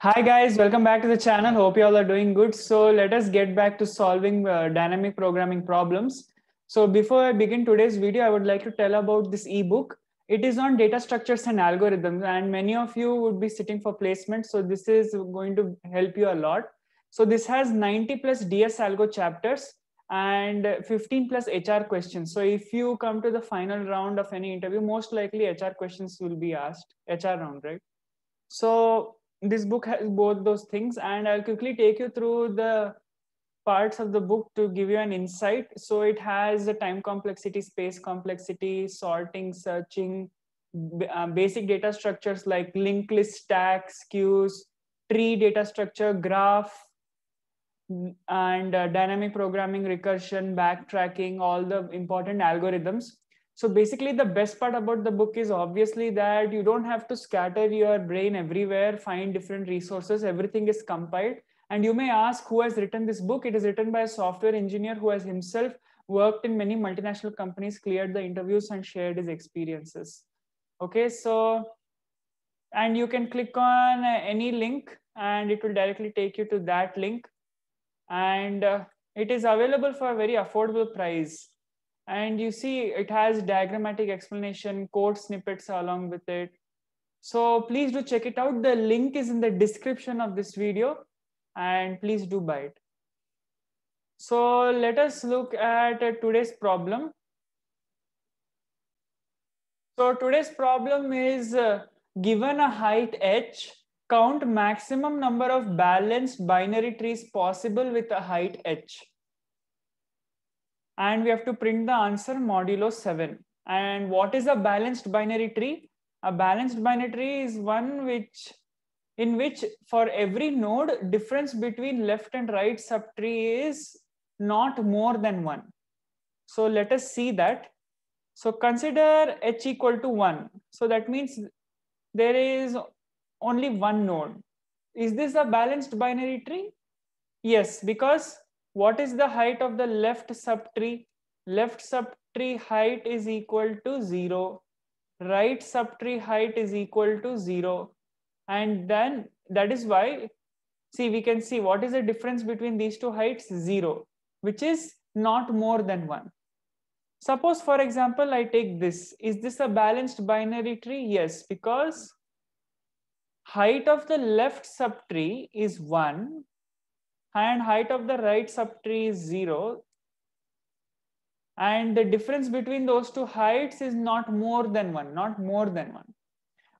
Hi guys, welcome back to the channel. Hope you all are doing good. So let us get back to solving dynamic programming problems. So before I begin today's video, I would like to tell about this ebook. It is on data structures and algorithms, and many of you would be sitting for placement. So this is going to help you a lot. So this has 90 plus DS algo chapters and 15 plus HR questions. So if you come to the final round of any interview, most likely HR questions will be asked, HR round, right? So this book has both those things, and I'll quickly take you through the parts of the book to give you an insight. So it has the time complexity, space complexity, sorting, searching, basic data structures like linked list, stacks, queues, tree data structure, graph, and dynamic programming, recursion, backtracking, all the important algorithms. So basically the best part about the book is obviously that you don't have to scatter your brain everywhere, find different resources, everything is compiled. And you may ask who has written this book. It is written by a software engineer who has himself worked in many multinational companies, cleared the interviews and shared his experiences. Okay, so, and you can click on any link and it will directly take you to that link. And it is available for a very affordable price. And you see it has diagrammatic explanation, code snippets along with it. So please do check it out. The link is in the description of this video, and please do buy it. So let us look at today's problem. So today's problem is given a height h, count maximum number of balanced binary trees possible with a height h. And we have to print the answer modulo 7. And what is a balanced binary tree? A balanced binary tree is one in which for every node, difference between left and right subtree is not more than 1. So let us see that. So consider h equal to 1. So that means there is only one node. Is this a balanced binary tree? Yes, because what is the height of the left subtree? Left subtree height is equal to 0. Right subtree height is equal to 0. And then that is why, see, we can see what is the difference between these two heights? 0, which is not more than 1. Suppose, for example, I take this. Is this a balanced binary tree? Yes, because height of the left subtree is 1 and height of the right subtree is 0, and the difference between those two heights is not more than 1, not more than 1.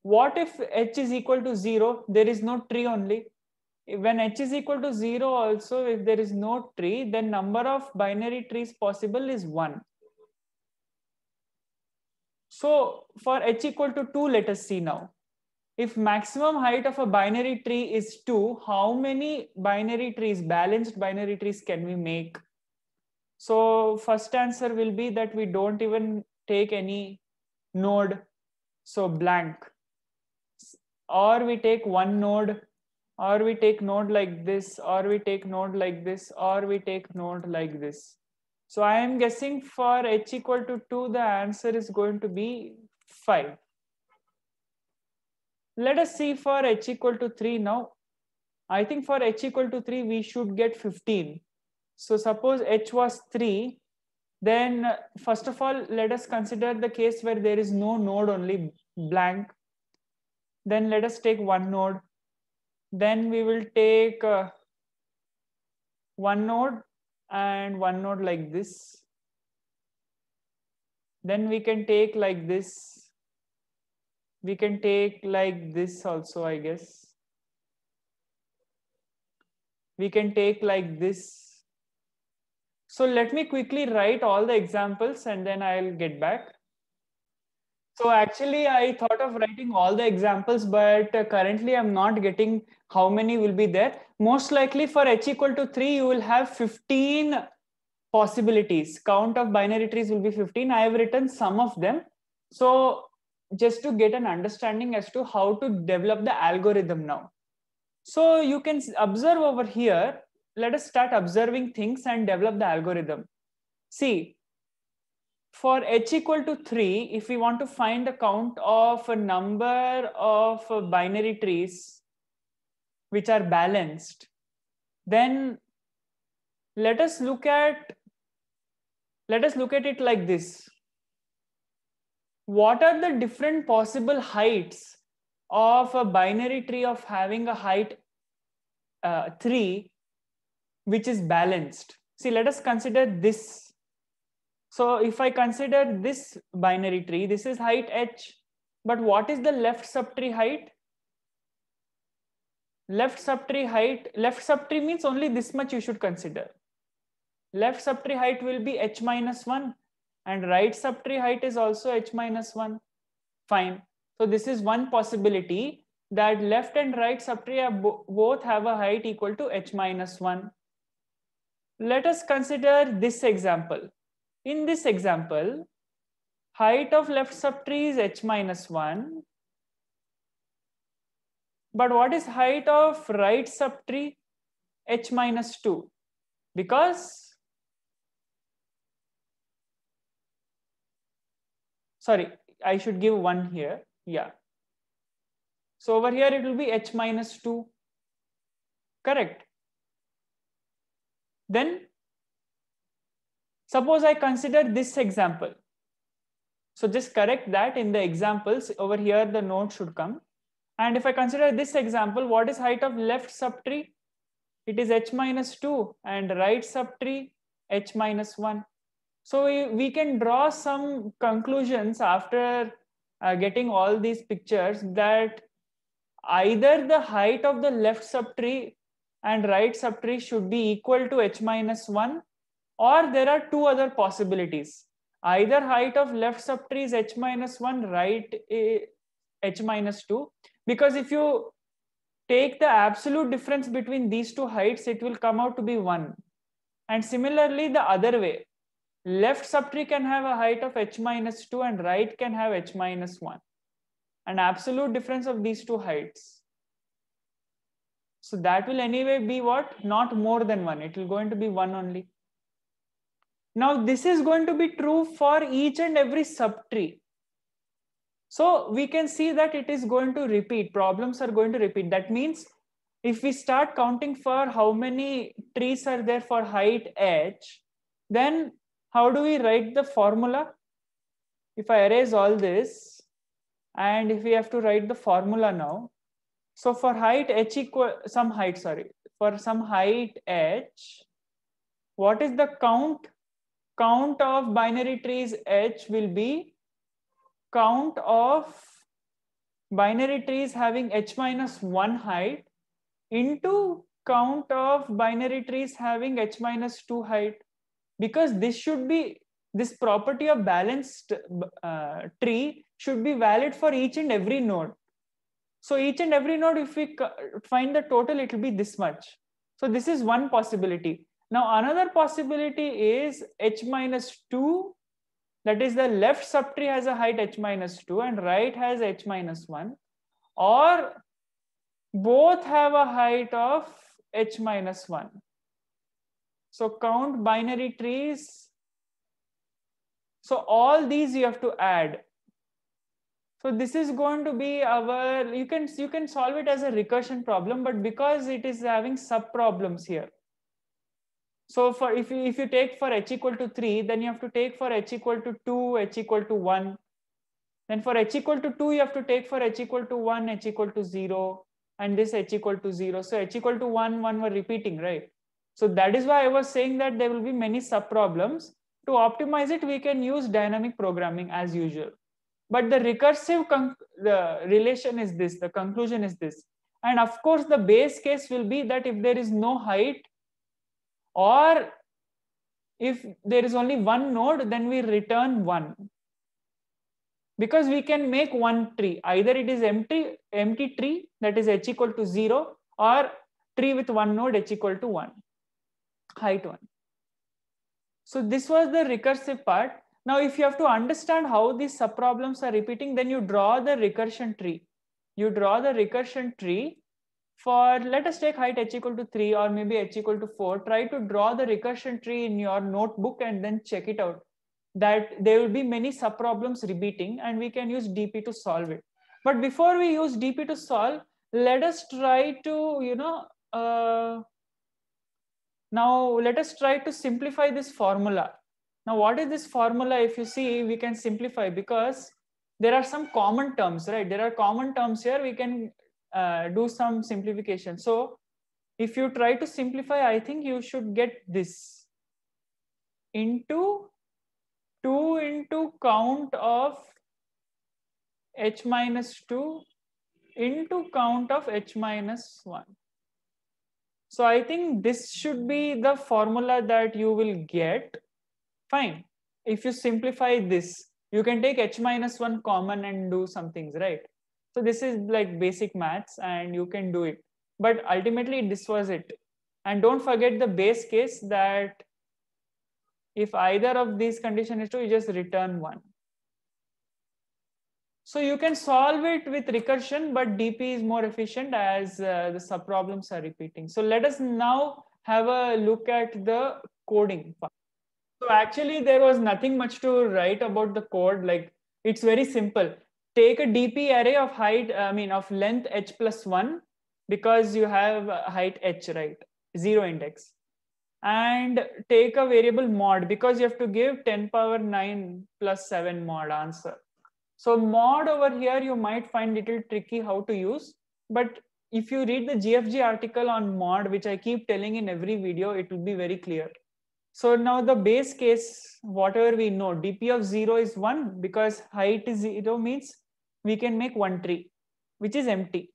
What if h is equal to 0? There is no tree only. When h is equal to 0 also, if there is no tree, then number of binary trees possible is 1. So for h equal to 2, let us see now. If maximum height of a binary tree is 2, how many binary trees, balanced binary trees can we make? So first answer will be that we don't even take any node, so blank. Or we take one node, or we take node like this, or we take node like this, or we take node like this. So I am guessing for h equal to 2, the answer is going to be 5. Let us see for h equal to 3 now. I think for h equal to 3, we should get 15. So suppose h was 3, then first of all, let us consider the case where there is no node, only blank. Then let us take one node. Then we will take one node and one node like this. Then we can take like this. We can take like this also, I guess. We can take like this. So let me quickly write all the examples and then I'll get back. So actually, I thought of writing all the examples, but currently I'm not getting how many will be there. Most likely for h equal to 3, you will have 15 possibilities. Count of binary trees will be 15. I have written some of them. So just to get an understanding as to how to develop the algorithm now. So you can observe over here. Let us start observing things and develop the algorithm. See, for h equal to 3, if we want to find the count of a number of binary trees, which are balanced, then let us look at it like this. What are the different possible heights of a binary tree of having a height 3 which is balanced? See, let us consider this. So if I consider this binary tree, this is height h, but what is the left subtree height? Left subtree means only this much you should consider. Left subtree height will be h minus 1 and right subtree height is also h minus 1. Fine. So this is one possibility, that left and right subtree both have a height equal to h minus 1. Let us consider this example. In this example, height of left subtree is h minus 1. But what is height of right subtree? H minus 2. Because, sorry, I should give 1 here. Yeah. So over here it will be h minus 2. Correct. Then suppose I consider this example. So just correct that in the examples. Over here the note should come. And if I consider this example, what is height of left subtree? It is h minus 2 and right subtree h minus 1. So we can draw some conclusions after getting all these pictures, that either the height of the left subtree and right subtree should be equal to h minus 1, or there are two other possibilities. Either height of left subtree is h minus 1, right h minus 2, because if you take the absolute difference between these two heights, it will come out to be 1. And similarly, the other way, left subtree can have a height of h minus 2 and right can have h minus 1. An absolute difference of these two heights. So that will anyway be what? Not more than 1. It will going to be 1 only. Now this is going to be true for each and every subtree. So we can see that it is going to repeat. Problems are going to repeat. That means if we start counting for how many trees are there for height h, then how do we write the formula? If I erase all this, and if we have to write the formula now, so for height h equal some height, for some height h, what is the count? Count of binary trees h will be count of binary trees having h minus 1 height into count of binary trees having h minus 2 height, because this should be, this property of balanced tree should be valid for each and every node. So each and every node, if we find the total, it will be this much. So this is one possibility. Now another possibility is h minus 2, that is the left subtree has a height h minus 2 and right has h minus 1, or both have a height of h minus 1. So count binary trees. So all these you have to add. So this is going to be our, you can solve it as a recursion problem, but because it is having sub problems here. So for if you take for h equal to 3, then you have to take for h equal to 2, h equal to 1. Then for h equal to 2, you have to take for h equal to 1, h equal to 0, and this h equal to 0. So h equal to 1, 1 were repeating, right? So that is why I was saying that there will be many sub problems. To optimize it, we can use dynamic programming as usual. But the recursive the relation is this, the conclusion is this. And of course, the base case will be that if there is no height, or if there is only one node, then we return 1. Because we can make one tree. Either it is empty tree, that is h equal to 0, or tree with one node h equal to 1, height 1. So this was the recursive part. Now, if you have to understand how these subproblems are repeating, then you draw the recursion tree. You draw the recursion tree for, let us take height h equal to 3 or maybe h equal to 4. Try to draw the recursion tree in your notebook and then check it out. That there will be many subproblems repeating and we can use DP to solve it. But before we use DP to solve, let us try to, now let us try to simplify this formula. Now, what is this formula? If you see, we can simplify because there are some common terms, right? There are common terms here. We can do some simplification. So if you try to simplify, I think you should get this into 2 into count of h minus 2 into count of h minus 1. So I think this should be the formula that you will get. Fine. If you simplify this, you can take h minus 1 common and do some things, right? So this is like basic maths and you can do it. But ultimately, this was it. And don't forget the base case that if either of these condition is true, you just return 1. So you can solve it with recursion, but DP is more efficient as the subproblems are repeating. So let us now have a look at the coding part. So actually there was nothing much to write about the code. Like it's very simple. Take a DP array of height, of length h plus 1 because you have height h, right? 0 index. And take a variable mod because you have to give 10 power 9 plus 7 mod answer. So mod over here, you might find it a little tricky how to use, but if you read the GFG article on mod, which I keep telling in every video, it will be very clear. So now the base case, whatever we know, DP of 0 is 1 because height is 0 means we can make one tree, which is empty.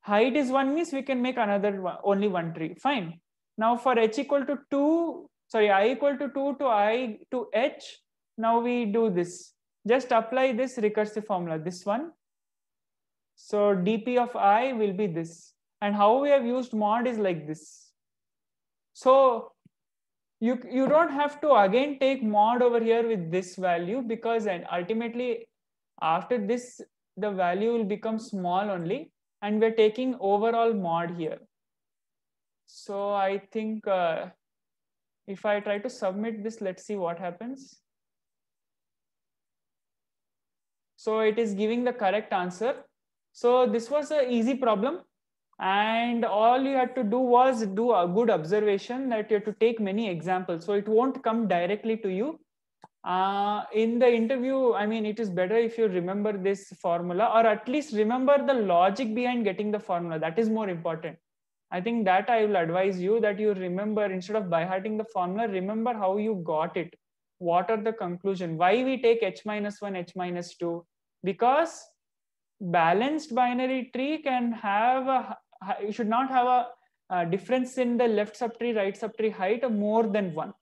Height is 1 means we can make another one, only one tree. Fine. Now for h equal to 2, sorry, I equal to 2 to I to h, now we do this. Just apply this recursive formula, this one. So dp of I will be this. And how we have used mod is like this. So you don't have to again take mod over here with this value because ultimately after this, the value will become small only. And we're taking overall mod here. So I think if I try to submit this, let's see what happens. So it is giving the correct answer. So this was an easy problem. And all you had to do was do a good observation that you have to take many examples. So it won't come directly to you. In the interview, it is better if you remember this formula or at least remember the logic behind getting the formula. That is more important. I think that I will advise you that you remember, instead of by hearting the formula, remember how you got it. What are the conclusion? Why we take h minus 1, h minus 2? Because balanced binary tree can have you should not have a difference in the left subtree, right subtree height of more than 1.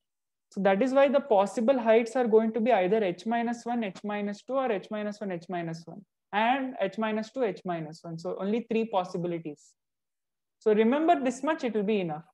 So that is why the possible heights are going to be either h minus 1, h minus 2 or h minus 1, h minus 1 and h minus 2, h minus 1. So only 3 possibilities. So remember this much, it will be enough.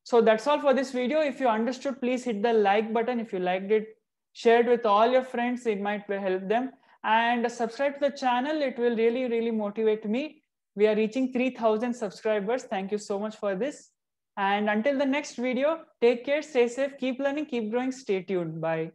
So that's all for this video. If you understood, please hit the like button. If you liked it, share it with all your friends. It might help them. And subscribe to the channel. It will really, really motivate me. We are reaching 3,000 subscribers. Thank you so much for this. And until the next video, take care, stay safe, keep learning, keep growing, stay tuned. Bye.